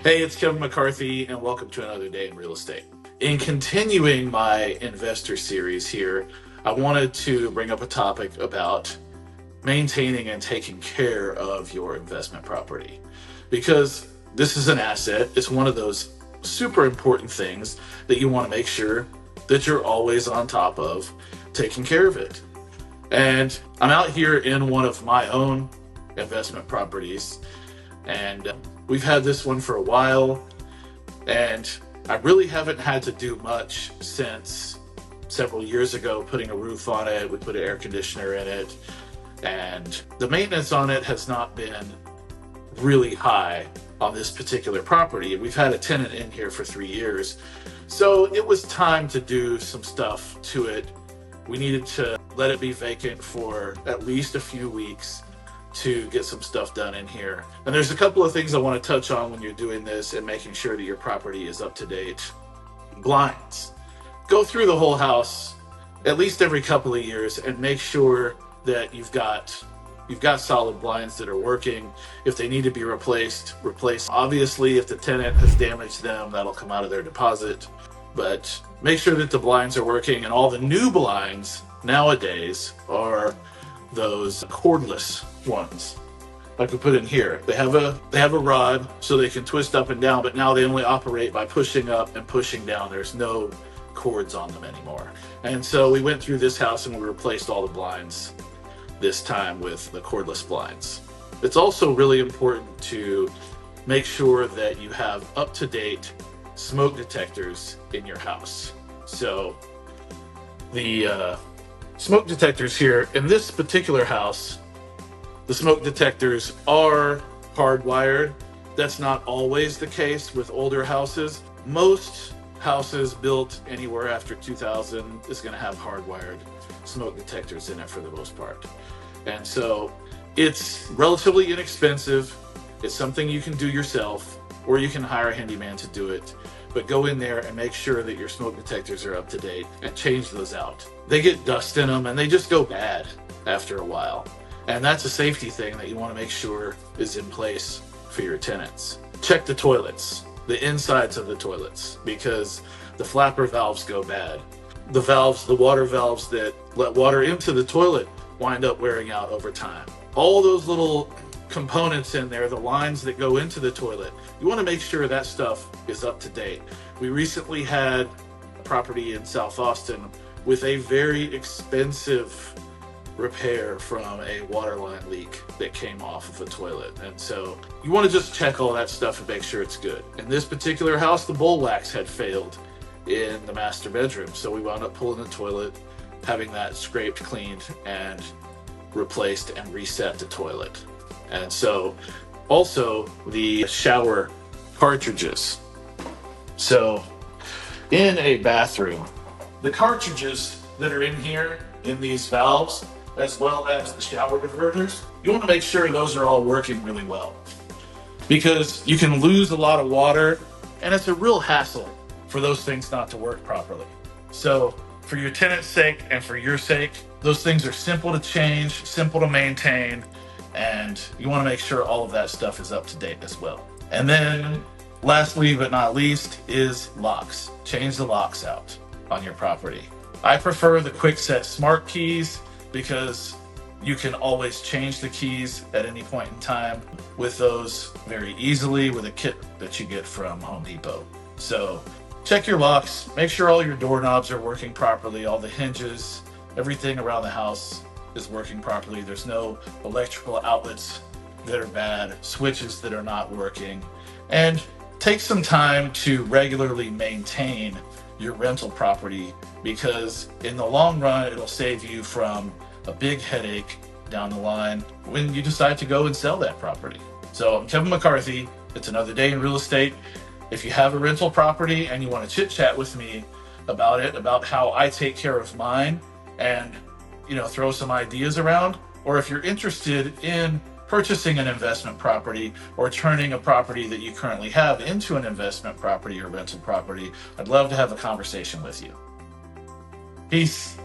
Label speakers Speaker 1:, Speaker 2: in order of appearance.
Speaker 1: Hey, it's Kevin McCarthy, and welcome to another day in real estate. In continuing my investor series here, I wanted to bring up a topic about maintaining and taking care of your investment property. Because this is an asset, it's one of those super important things that you want to make sure that you're always on top of taking care of it. And I'm out here in one of my own investment properties, and we've had this one for a while. And I really haven't had to do much since several years ago, putting a roof on it. We put an air conditioner in it, and the maintenance on it has not been really high on this particular property. We've had a tenant in here for 3 years, so it was time to do some stuff to it. We needed to let it be vacant for at least a few weeks to get some stuff done in here. And there's a couple of things I want to touch on when you're doing this and making sure that your property is up to date. Blinds. Go through the whole house at least every couple of years and make sure that you've got solid blinds that are working. If they need to be replaced, replace. Obviously, if the tenant has damaged them, that'll come out of their deposit. But make sure that the blinds are working, and all the new blinds nowadays are those cordless ones like we put in here. They have a rod so they can twist up and down, but now they only operate by pushing up and pushing down. There's no cords on them anymore. And so we went through this house and we replaced all the blinds this time with the cordless blinds. It's also really important to make sure that you have up-to-date smoke detectors in your house. So the smoke detectors here in this particular house, the smoke detectors are hardwired. That's not always the case with older houses. Most houses built anywhere after 2000 is going to have hardwired smoke detectors in it for the most part. And so it's relatively inexpensive. It's something you can do yourself, or you can hire a handyman to do it. But go in there and make sure that your smoke detectors are up to date and change those out. They get dust in them and they just go bad after a while. And that's a safety thing that you want to make sure is in place for your tenants. Check the toilets, the insides of the toilets, because the flapper valves go bad. The water valves that let water into the toilet wind up wearing out over time. All those little components in there, the lines that go into the toilet, you want to make sure that stuff is up to date. We recently had a property in South Austin with a very expensive repair from a water line leak that came off of a toilet. And so you want to just check all that stuff and make sure it's good. In this particular house, the bowl wax had failed in the master bedroom. So we wound up pulling the toilet, having that scraped, cleaned, and replaced and reset the toilet. And so also the shower cartridges. So in a bathroom, the cartridges that are in here in these valves, as well as the shower diverters, you want to make sure those are all working really well, because you can lose a lot of water and it's a real hassle for those things not to work properly. So for your tenant's sake and for your sake, those things are simple to change, simple to maintain, and you want to make sure all of that stuff is up to date as well. And then lastly but not least is locks. Change the locks out on your property. I prefer the quick set smart keys because you can always change the keys at any point in time with those very easily with a kit that you get from Home Depot. So check your locks, make sure all your doorknobs are working properly, all the hinges, everything around the house is working properly. There's no electrical outlets that are bad, switches that are not working. And take some time to regularly maintain your rental property, because in the long run, it'll save you from a big headache down the line when you decide to go and sell that property. So I'm Kevin McCarthy. It's another day in real estate. If you have a rental property and you want to chit chat with me about it, about how I take care of mine and, throw some ideas around, or if you're interested in purchasing an investment property or turning a property that you currently have into an investment property or rental property, I'd love to have a conversation with you. Peace.